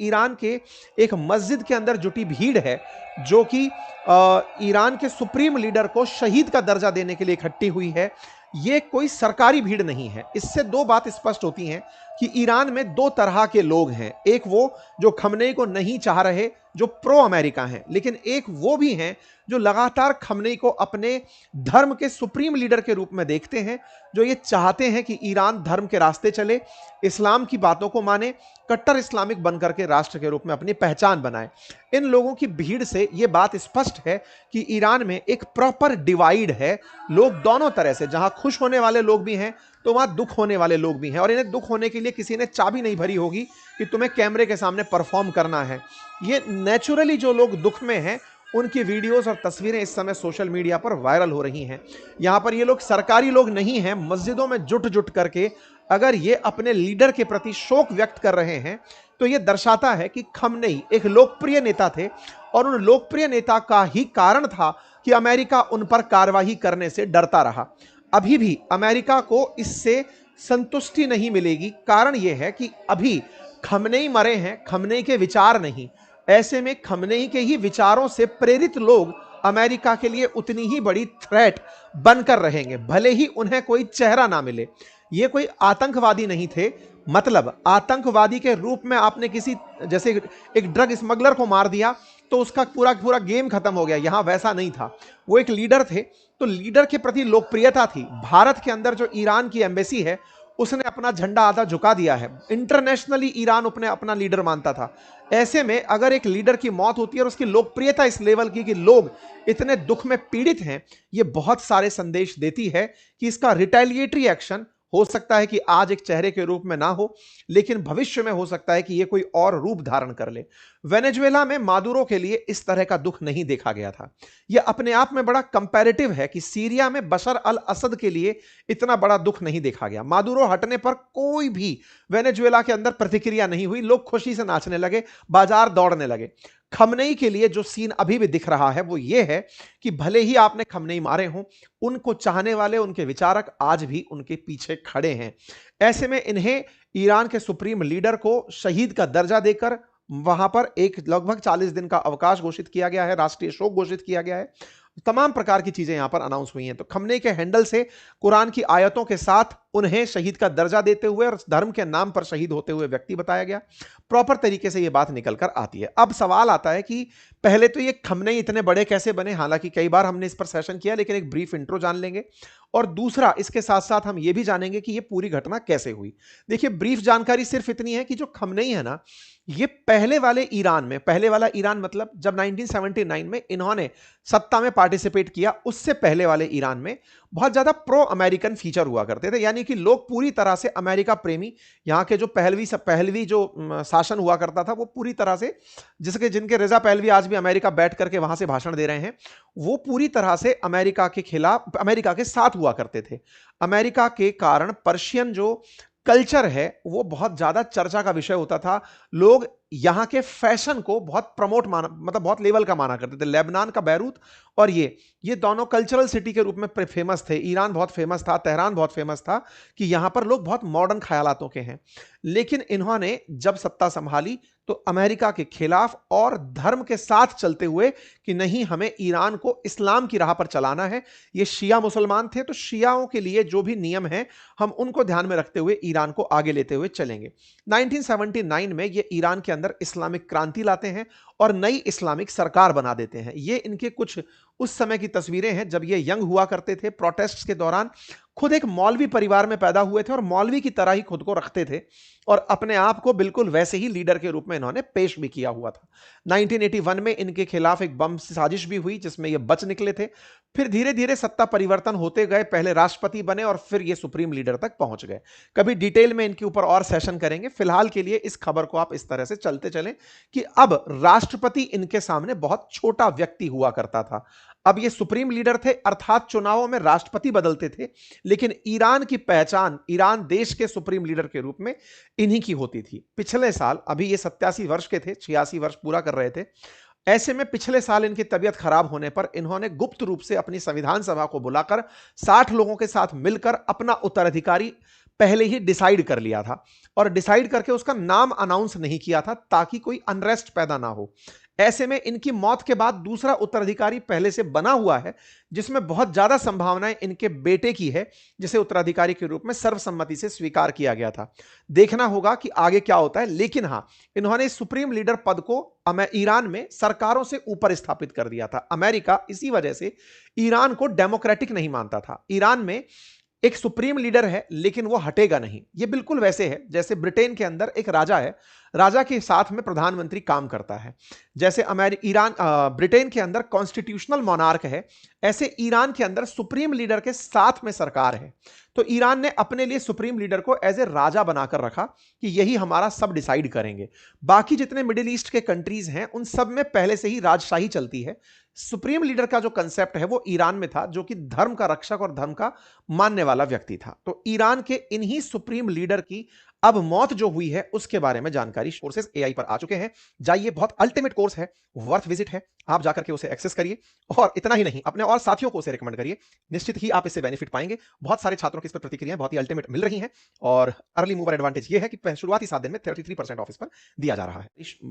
Iran के एक मस्जिद के अंदर जुटी भीड़ है जो कि ईरान के सुप्रीम लीडर को शहीद का दर्जा देने के लिए इकट्ठी हुई है। ये कोई सरकारी भीड़ नहीं है। इससे दो बात स्पष्ट होती हैं कि ईरान में दो तरह के लोग हैं। एक वो जो खमनेई को नहीं चाह रहे, जो प्रो अमेरिका हैं, लेकिन एक वो भी हैं जो लगातार खमनेई को अपने धर्म के सुप्रीम लीडर के रूप में देखते हैं, जो ये चाहते हैं कि ईरान धर्म के रास्ते चले, इस्लाम की बातों को माने, कट्टर इस्लामिक बनकर के राष्ट्र के रूप में अपनी पहचान बनाए। इन लोगों की भीड़ से यह बात स्पष्ट है कि ईरान में एक प्रॉपर डिवाइड है। लोग दोनों तरह से, जहां खुश होने वाले लोग भी हैं तो वहां दुख होने वाले लोग भी हैं, और इन्हें दुख होने के लिए किसी ने चाबी नहीं भरी होगी कि तुम्हें कैमरे के सामने परफॉर्म करना है। ये नेचुरली जो लोग दुख में हैं उनकी वीडियोस और तस्वीरें इस समय सोशल मीडिया पर वायरल हो रही हैं। यहां पर ये लोग सरकारी लोग नहीं हैं, मस्जिदों में जुट जुट करके अगर ये अपने लीडर के प्रति शोक व्यक्त कर रहे हैं तो ये दर्शाता है कि खमनेई एक लोकप्रिय नेता थे, और उन लोकप्रिय नेता का ही कारण था कि अमेरिका उन पर कार्रवाई करने से डरता रहा। अभी भी अमेरिका को इससे संतुष्टि नहीं मिलेगी। कारण यह है कि अभी खमनेई मरे हैं, खमनेई के विचार नहीं। ऐसे में खमनेई के ही विचारों से प्रेरित लोग अमेरिका के लिए उतनी ही बड़ी थ्रेट बनकर रहेंगे, भले ही उन्हें कोई चेहरा ना मिले। ये कोई आतंकवादी नहीं थे। मतलब आतंकवादी के रूप में आपने किसी, जैसे एक ड्रग स्मगलर को मार दिया तो उसका पूरा पूरा गेम खत्म हो गया, यहां वैसा नहीं था। वो एक लीडर थे, तो लीडर के प्रति लोकप्रियता थी। भारत के अंदर जो ईरान की एम्बेसी है उसने अपना झंडा आधा झुका दिया है। इंटरनेशनली ईरान अपना लीडर मानता था। ऐसे में अगर एक लीडर की मौत होती है और उसकी लोकप्रियता इस लेवल की कि लोग इतने दुख में पीड़ित हैं, ये बहुत सारे संदेश देती है कि इसका रिटेलिएटरी एक्शन हो सकता है कि आज एक चेहरे के रूप में ना हो, लेकिन भविष्य में हो सकता है कि यह कोई और रूप धारण कर ले। वेनेजुएला में मादुरो के लिए इस तरह का दुख नहीं देखा गया था। यह अपने आप में बड़ा कंपैरेटिव है कि सीरिया में बशर अल असद के लिए इतना बड़ा दुख नहीं देखा गया। मादुरो हटने पर कोई भी वेनेजुएला के अंदर प्रतिक्रिया नहीं हुई, लोग खुशी से नाचने लगे, बाजार दौड़ने लगे। खमनेई के लिए जो सीन अभी भी दिख रहा है वो ये है कि भले ही आपने खमनेई मारे हों, उनको चाहने वाले, उनके विचारक आज भी उनके पीछे खड़े हैं। ऐसे में इन्हें ईरान के सुप्रीम लीडर को शहीद का दर्जा देकर वहां पर एक लगभग 40 दिन का अवकाश घोषित किया गया है, राष्ट्रीय शोक घोषित किया गया है। तमाम प्रकार की चीजें यहां पर अनाउंस हुई हैं। तो खमनेई के हैंडल से कुरान की आयतों के साथ उन्हें शहीद का दर्जा देते हुए और धर्म के नाम पर शहीद होते हुए व्यक्ति बताया गया। प्रॉपर तरीके से यह बात निकल कर आती है। अब सवाल आता है कि पहले तो ये खमनेई इतने बड़े कैसे बने, हालांकि कई बार हमने इस पर सेशन किया, लेकिन एक ब्रीफ इंट्रो जान लेंगे। और दूसरा, इसके साथ साथ हम ये भी जानेंगे कि ये पूरी घटना कैसे हुई। देखिए, ब्रीफ जानकारी सिर्फ इतनी है कि जो खमनेई है ना, ये पहले वाले ईरान में, पहले वाला ईरान मतलब जब 1979 में इन्होंने सत्ता में पार्टिसिपेट किया, उससे पहले वाले ईरान में बहुत ज्यादा प्रो अमेरिकन फीचर हुआ करते थे। यानी कि लोग पूरी तरह से अमेरिका प्रेमी, यहां के जो पहलवी जो शासन हुआ करता था वो पूरी तरह से, जिनके रजा पहलवी आज भी अमेरिका बैठ करके वहां से भाषण दे रहे हैं, वो पूरी तरह से अमेरिका के खिलाफ, अमेरिका के साथ हुआ करते थे। अमेरिका के कारण पर्शियन जो कल्चर है वो बहुत ज्यादा चर्चा का विषय होता था। लोग यहां के फैशन को बहुत प्रमोट माना, मतलब बहुत लेवल का माना करते थे। लेबनान का बैरूत और ये दोनों कल्चरल सिटी के रूप में फेमस थे। ईरान बहुत फेमस था, तेहरान बहुत फेमस था कि यहां पर लोग बहुत मॉडर्न ख्यालातों के हैं। लेकिन इन्होंने जब सत्ता संभाली तो अमेरिका के खिलाफ और धर्म के साथ चलते हुए कि नहीं, हमें ईरान को इस्लाम की राह पर चलाना है। ये शिया मुसलमान थे, तो शियाओं के लिए जो भी नियम हैं हम उनको ध्यान में रखते हुए ईरान को आगे लेते हुए चलेंगे। 1979 में ये ईरान के अंदर इस्लामिक क्रांति लाते हैं और नई इस्लामिक सरकार बना देते हैं। ये इनके कुछ उस समय की तस्वीरें हैं जब ये यंग हुआ करते थे। प्रोटेस्ट के दौरान खुद एक मौलवी परिवार में पैदा हुए थे और मौलवी की तरह ही खुद को रखते थे और अपने आप को बिल्कुल वैसे ही लीडर के रूप में इन्होंने पेश भी किया हुआ था। 1981 में इनके खिलाफ एक बम साजिश भी हुई जिसमें ये बच निकले थे। फिर धीरे धीरे सत्ता परिवर्तन होते गए, पहले राष्ट्रपति बने और फिर ये सुप्रीम लीडर तक पहुंच गए। कभी डिटेल में इनके ऊपर और सेशन करेंगे। फिलहाल के लिए इस खबर को आप इस तरह से चलते चलें कि अब राष्ट्रपति इनके सामने बहुत छोटा व्यक्ति हुआ करता था। अब ये सुप्रीम लीडर थे, अर्थात चुनावों में राष्ट्रपति बदलते थे, लेकिन ईरान की पहचान ईरान देश के सुप्रीम लीडर के रूप में इन्हीं की होती थी। पिछले साल, अभी ये 87 वर्ष के थे, 86 वर्ष पूरा कर रहे थे। ऐसे में पिछले साल इनकी तबीयत खराब होने पर इन्होंने गुप्त रूप से अपनी संविधान सभा को बुलाकर 60 लोगों के साथ मिलकर अपना उत्तराधिकारी पहले ही डिसाइड कर लिया था और डिसाइड करके उसका नाम अनाउंस नहीं किया था ताकि कोई अनरेस्ट पैदा ना हो। ऐसे में इनकी मौत के बाद दूसरा उत्तराधिकारी पहले से बना हुआ है, जिसमें बहुत ज्यादा संभावनाएं इनके बेटे की है, जिसे उत्तराधिकारी के रूप में सर्वसम्मति से स्वीकार किया गया था। देखना होगा कि आगे क्या होता है, लेकिन हां, इन्होंने सुप्रीम लीडर पद को ईरान में सरकारों से ऊपर स्थापित कर दिया था। अमेरिका इसी वजह से ईरान को डेमोक्रेटिक नहीं मानता था। ईरान में एक सुप्रीम लीडर है लेकिन वो हटेगा नहीं। ये बिल्कुल वैसे है जैसे ब्रिटेन के अंदर एक राजा है, राजा के साथ में प्रधानमंत्री काम करता है। जैसे ब्रिटेन के अंदर कॉन्स्टिट्यूशनल मोनार्क है, ऐसे ईरान के अंदर सुप्रीम लीडर के साथ में सरकार है। तो ईरान ने अपने लिए सुप्रीम लीडर को एज ए राजा बनाकर रखा कि यही हमारा सब डिसाइड करेंगे। बाकी जितने मिडिल ईस्ट के कंट्रीज हैं उन सब में पहले से ही राजशाही चलती है। सुप्रीम लीडर का जो कंसेप्ट है वो ईरान में था, जो कि धर्म का रक्षक और धर्म का मानने वाला व्यक्ति था। तो ईरान के इन्हीं सुप्रीम लीडर की अब मौत जो हुई है उसके बारे में जानकारी कोर्सेज एआई पर आ चुके हैं। जाइए, बहुत अल्टीमेट कोर्स है, वर्थ विजिट है, आप जाकर के उसे एक्सेस करिए। और इतना ही नहीं, अपने और साथियों को उसे रिकमेंड करिए, निश्चित ही आप इससे बेनिफिट पाएंगे। बहुत सारे छात्रों की इस पर प्रतिक्रियाएं बहुत ही अल्टीमेट मिल रही हैं और अर्ली मूवर एडवांटेज ये है कि शुरुआती 7 दिन में 33% ऑफ इस पर दिया जा रहा है।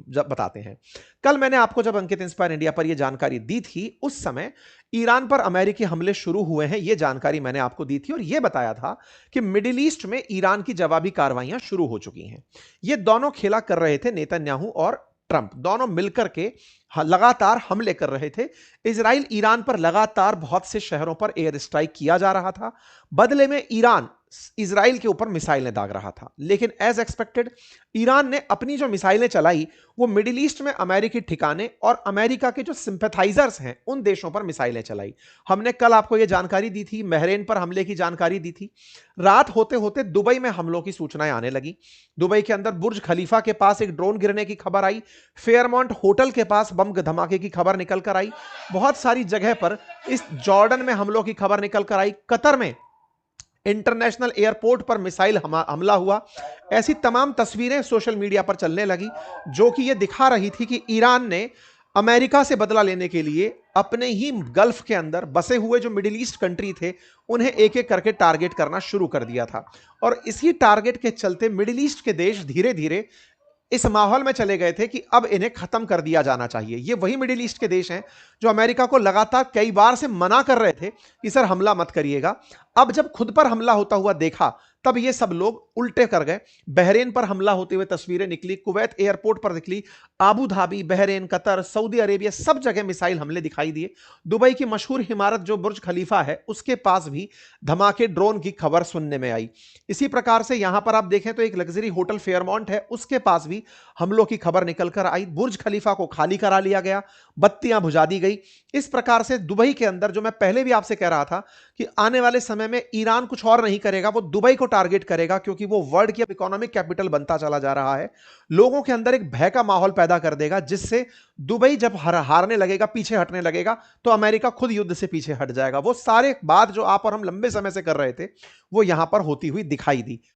जब बताते हैं, कल मैंने आपको जब अंकित इंस्पायर इंडिया पर यह जानकारी दी थी, उस समय ईरान पर अमेरिकी हमले शुरू हुए हैं, यह जानकारी मैंने आपको दी थी और यह बताया था कि मिडिल ईस्ट में ईरान की जवाबी कार्रवाइयां शुरू हो चुकी हैं। ये दोनों खेला कर रहे थे, नेतन्याहू और ट्रंप दोनों मिलकर के लगातार हमले कर रहे थे। इजराइल ईरान पर लगातार बहुत से शहरों पर एयर स्ट्राइक किया जा रहा था, बदले में ईरान इजराइल के ऊपर मिसाइलें दाग रहा था। लेकिन एज एक्सपेक्टेड ईरान ने अपनी जो मिसाइलें चलाई वो मिडिल ईस्ट में अमेरिकी ठिकाने और अमेरिका के जो सिंपैथाइजर्स हैं उन देशों पर मिसाइलें चलाई। हमने कल आपको यह जानकारी दी थी, बहरीन पर हमले की जानकारी दी थी। रात होते होते दुबई में हमलों की सूचनाएं आने लगी। दुबई के अंदर बुर्ज खलीफा के पास एक ड्रोन गिरने की खबर आई, फेयरमाउंट होटल के पास बम धमाके की खबर निकल कर आई, बहुत सारी जगह पर इस जॉर्डन में हमलों की खबर निकल कर आई, कतर में इंटरनेशनल एयरपोर्ट पर मिसाइल हमला हुआ। ऐसी तमाम तस्वीरें सोशल मीडिया पर चलने लगी जो कि यह दिखा रही थी कि ईरान ने अमेरिका से बदला लेने के लिए अपने ही गल्फ के अंदर बसे हुए जो मिडिल ईस्ट कंट्री थे उन्हें एक एक करके टारगेट करना शुरू कर दिया था। और इसी टारगेट के चलते मिडिल ईस्ट के देश धीरे धीरे इस माहौल में चले गए थे कि अब इन्हें खत्म कर दिया जाना चाहिए। ये वही मिडिल ईस्ट के देश हैं जो अमेरिका को लगातार कई बार से मना कर रहे थे कि सर हमला मत करिएगा। अब जब खुद पर हमला होता हुआ देखा तब ये सब लोग उल्टे कर गए। बहरीन पर हमला होते हुए तस्वीरें निकली, कुवैत एयरपोर्ट पर निकली, Abu Dhabi, Bahrain, Qatar, Saudi Arabia, सब जगह मिसाइल हमले दिखाई दिए। दुबई की मशहूर इमारत जो बुर्ज खलीफा है उसके पास भी धमाके ड्रोन की खबर सुनने में आई। इसी प्रकार से यहां पर आप देखें तो एक लग्जरी होटल फेयरमाउंट है, उसके पास भी हमलों की खबर निकल कर आई। बुर्ज खलीफा को खाली करा लिया गया, बत्तियां बुझा दी गई। इस प्रकार से दुबई के अंदर, जो मैं पहले भी आपसे कह रहा था कि आने वाले समय में ईरान कुछ और नहीं करेगा, वो दुबई को टारगेट करेगा, क्योंकि वो वर्ल्ड की इकोनॉमिक कैपिटल बनता चला जा रहा है। लोगों के अंदर एक भय का माहौल पैदा कर देगा, जिससे दुबई जब हारने लगेगा, पीछे हटने लगेगा, तो अमेरिका खुद युद्ध से पीछे हट जाएगा। वो सारे बात जो आप और हम लंबे समय से कर रहे थे वो यहां पर होती हुई दिखाई दी।